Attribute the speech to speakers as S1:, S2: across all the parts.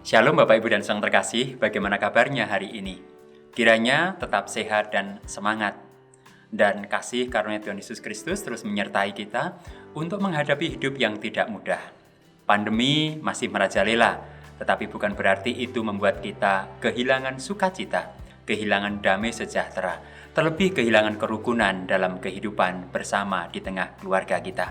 S1: Shalom Bapak Ibu dan Saudara terkasih, bagaimana kabarnya hari ini? Kiranya tetap sehat dan semangat. Dan kasih karunia Tuhan Yesus Kristus terus menyertai kita untuk menghadapi hidup yang tidak mudah. Pandemi masih merajalela, tetapi bukan berarti itu membuat kita kehilangan sukacita, kehilangan damai sejahtera, terlebih kehilangan kerukunan dalam kehidupan bersama di tengah keluarga kita.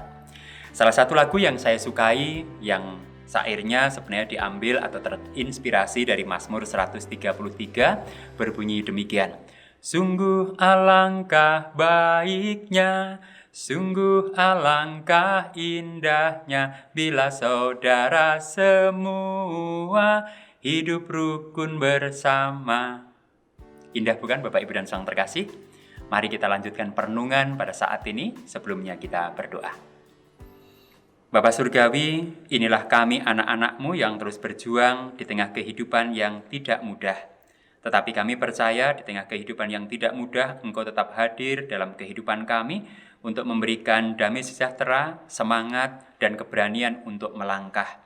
S1: Salah satu lagu yang saya sukai, yang syairnya sebenarnya diambil atau terinspirasi dari Mazmur 133, berbunyi demikian. Sungguh alangkah baiknya, sungguh alangkah indahnya, bila saudara semua hidup rukun bersama. Indah bukan Bapak Ibu dan Saudara terkasih? Mari kita lanjutkan perenungan pada saat ini, sebelumnya kita berdoa. Bapa Surgawi, inilah kami anak-anak-Mu yang terus berjuang di tengah kehidupan yang tidak mudah. Tetapi kami percaya di tengah kehidupan yang tidak mudah, Engkau tetap hadir dalam kehidupan kami untuk memberikan damai sejahtera, semangat, dan keberanian untuk melangkah.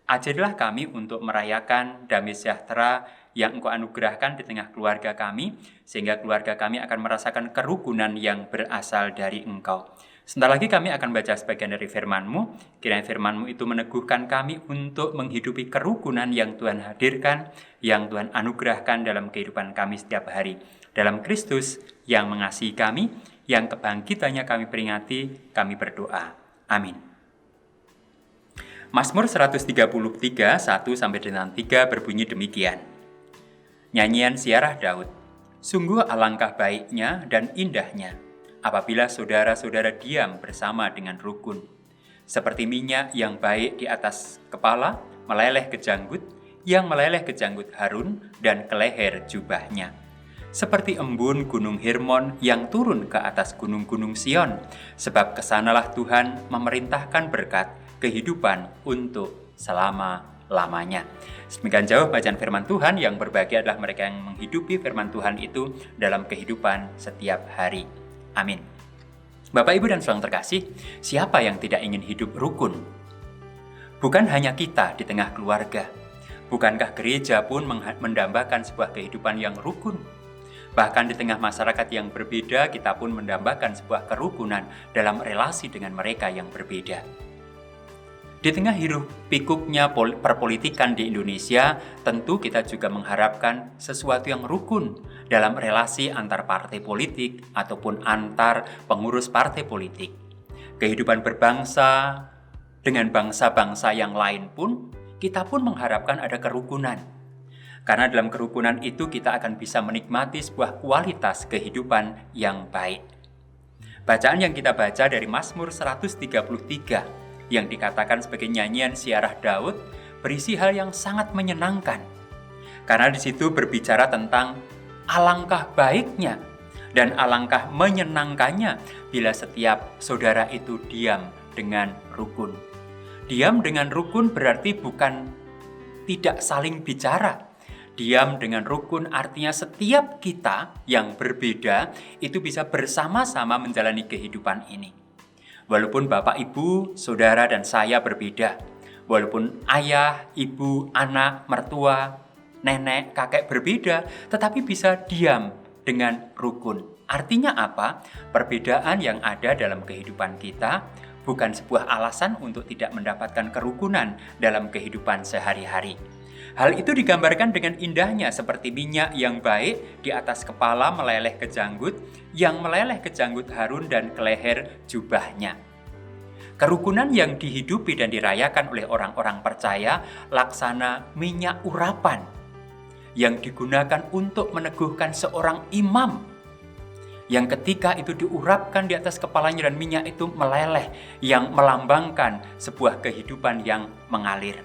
S1: Ajarilah kami untuk merayakan damai sejahtera yang Engkau anugerahkan di tengah keluarga kami, sehingga keluarga kami akan merasakan kerukunan yang berasal dari Engkau. Sebentar lagi kami akan baca sebagian dari firman-Mu. Kiranya firman-Mu itu meneguhkan kami untuk menghidupi kerukunan yang Tuhan hadirkan, yang Tuhan anugerahkan dalam kehidupan kami setiap hari. Dalam Kristus yang mengasihi kami, yang kebangkitannya kami peringati, kami berdoa. Amin. Mazmur 133, 1-3 berbunyi demikian. Nyanyian Ziarah Daud. Sungguh alangkah baiknya dan indahnya apabila saudara-saudara diam bersama dengan rukun. Seperti minyak yang baik di atas kepala, meleleh ke janggut, yang meleleh ke janggut Harun dan ke leher jubahnya. Seperti embun gunung Hermon yang turun ke atas gunung-gunung Sion, sebab kesanalah Tuhan memerintahkan berkat kehidupan untuk selama-lamanya. Demikian jauh bacaan firman Tuhan. Yang berbahagia adalah mereka yang menghidupi firman Tuhan itu dalam kehidupan setiap hari. Amin. Bapak, Ibu, dan Saudara terkasih, siapa yang tidak ingin hidup rukun? Bukan hanya kita di tengah keluarga. Bukankah gereja pun mendambakan sebuah kehidupan yang rukun? Bahkan di tengah masyarakat yang berbeda, kita pun mendambakan sebuah kerukunan dalam relasi dengan mereka yang berbeda. Di tengah hiruk pikuknya perpolitikan di Indonesia, tentu kita juga mengharapkan sesuatu yang rukun dalam relasi antar partai politik ataupun antar pengurus partai politik. Kehidupan berbangsa dengan bangsa-bangsa yang lain pun, kita pun mengharapkan ada kerukunan. Karena dalam kerukunan itu kita akan bisa menikmati sebuah kualitas kehidupan yang baik. Bacaan yang kita baca dari Mazmur 133 yang dikatakan sebagai nyanyian Ziarah Daud berisi hal yang sangat menyenangkan. Karena di situ berbicara tentang alangkah baiknya dan alangkah menyenangkannya bila setiap saudara itu diam dengan rukun. Diam dengan rukun berarti bukan tidak saling bicara. Diam dengan rukun artinya setiap kita yang berbeda itu bisa bersama-sama menjalani kehidupan ini. Walaupun bapak, ibu, saudara, dan saya berbeda, walaupun ayah, ibu, anak, mertua, nenek, kakek berbeda, tetapi bisa diam dengan rukun. Artinya apa? Perbedaan yang ada dalam kehidupan kita bukan sebuah alasan untuk tidak mendapatkan kerukunan dalam kehidupan sehari-hari. Hal itu digambarkan dengan indahnya seperti minyak yang baik di atas kepala meleleh ke janggut, yang meleleh ke janggut Harun dan ke leher jubahnya. Kerukunan yang dihidupi dan dirayakan oleh orang-orang percaya laksana minyak urapan yang digunakan untuk meneguhkan seorang imam, yang ketika itu diurapkan di atas kepalanya dan minyak itu meleleh, yang melambangkan sebuah kehidupan yang mengalir.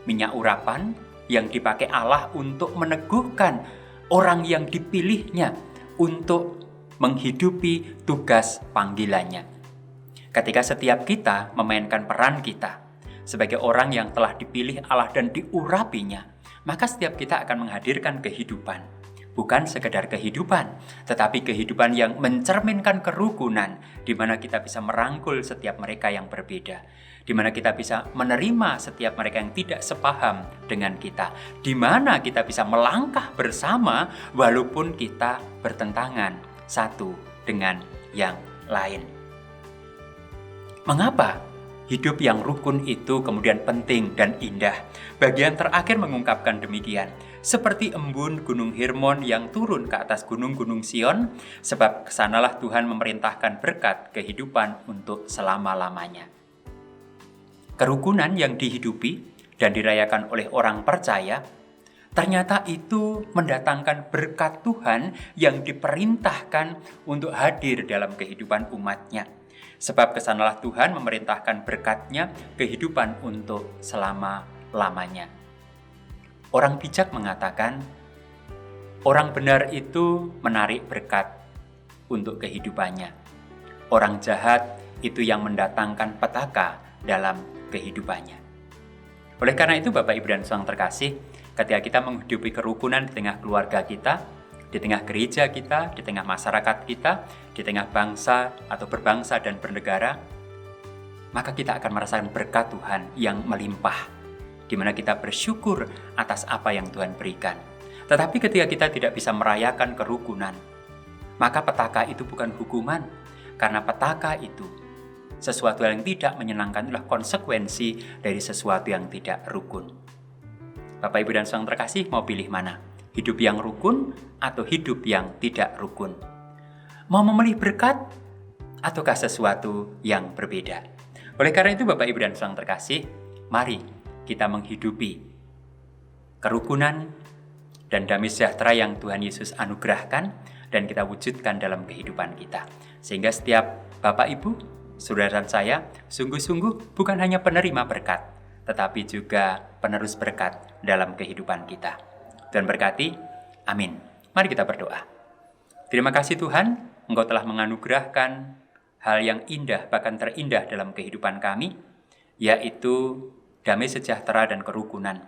S1: Minyak urapan yang dipakai Allah untuk meneguhkan orang yang dipilihnya untuk menghidupi tugas panggilannya. Ketika setiap kita memainkan peran kita sebagai orang yang telah dipilih Allah dan diurapinya, maka setiap kita akan menghadirkan kehidupan. Bukan sekedar kehidupan, tetapi kehidupan yang mencerminkan kerukunan, di mana kita bisa merangkul setiap mereka yang berbeda, di mana kita bisa menerima setiap mereka yang tidak sepaham dengan kita, di mana kita bisa melangkah bersama walaupun kita bertentangan satu dengan yang lain. Mengapa hidup yang rukun itu kemudian penting dan indah? Bagian terakhir mengungkapkan demikian. Seperti embun gunung Hermon yang turun ke atas gunung-gunung Sion, sebab kesanalah Tuhan memerintahkan berkat kehidupan untuk selama-lamanya. Kerukunan yang dihidupi dan dirayakan oleh orang percaya, ternyata itu mendatangkan berkat Tuhan yang diperintahkan untuk hadir dalam kehidupan umatnya. Sebab kesanalah Tuhan memerintahkan berkat-Nya kehidupan untuk selama-lamanya. Orang bijak mengatakan, orang benar itu menarik berkat untuk kehidupannya. Orang jahat itu yang mendatangkan petaka dalam kehidupannya. Oleh karena itu Bapak Ibu dan Saudara terkasih, ketika kita menghidupi kerukunan di tengah keluarga kita, di tengah gereja kita, di tengah masyarakat kita, di tengah bangsa atau berbangsa dan bernegara, maka kita akan merasakan berkat Tuhan yang melimpah, di mana kita bersyukur atas apa yang Tuhan berikan. Tetapi ketika kita tidak bisa merayakan kerukunan, maka petaka itu bukan hukuman, karena petaka itu sesuatu yang tidak menyenangkan adalah konsekuensi dari sesuatu yang tidak rukun. Bapak Ibu dan Saudara terkasih, mau pilih mana? Hidup yang rukun atau hidup yang tidak rukun? Mau memilih berkat ataukah sesuatu yang berbeda? Oleh karena itu Bapak Ibu dan Saudara terkasih, mari kita menghidupi kerukunan dan damai sejahtera yang Tuhan Yesus anugerahkan dan kita wujudkan dalam kehidupan kita. Sehingga setiap Bapak Ibu, saudara dan saya, sungguh-sungguh bukan hanya penerima berkat, tetapi juga penerus berkat dalam kehidupan kita. Dan berkati, amin. Mari kita berdoa. Terima kasih Tuhan, Engkau telah menganugerahkan hal yang indah, bahkan terindah dalam kehidupan kami, yaitu damai sejahtera dan kerukunan.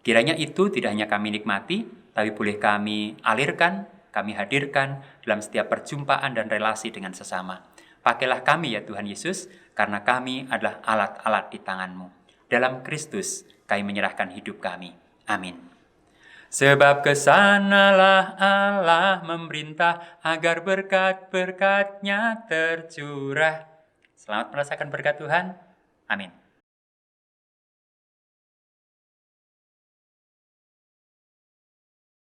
S1: Kiranya itu tidak hanya kami nikmati, tapi boleh kami alirkan, kami hadirkan dalam setiap perjumpaan dan relasi dengan sesama. Pakailah kami ya Tuhan Yesus, karena kami adalah alat-alat di tangan-Mu. Dalam Kristus kami menyerahkan hidup kami. Amin. Sebab kesanalah Allah memerintah agar berkat-berkat-Nya tercurah. Selamat merasakan berkat Tuhan. Amin.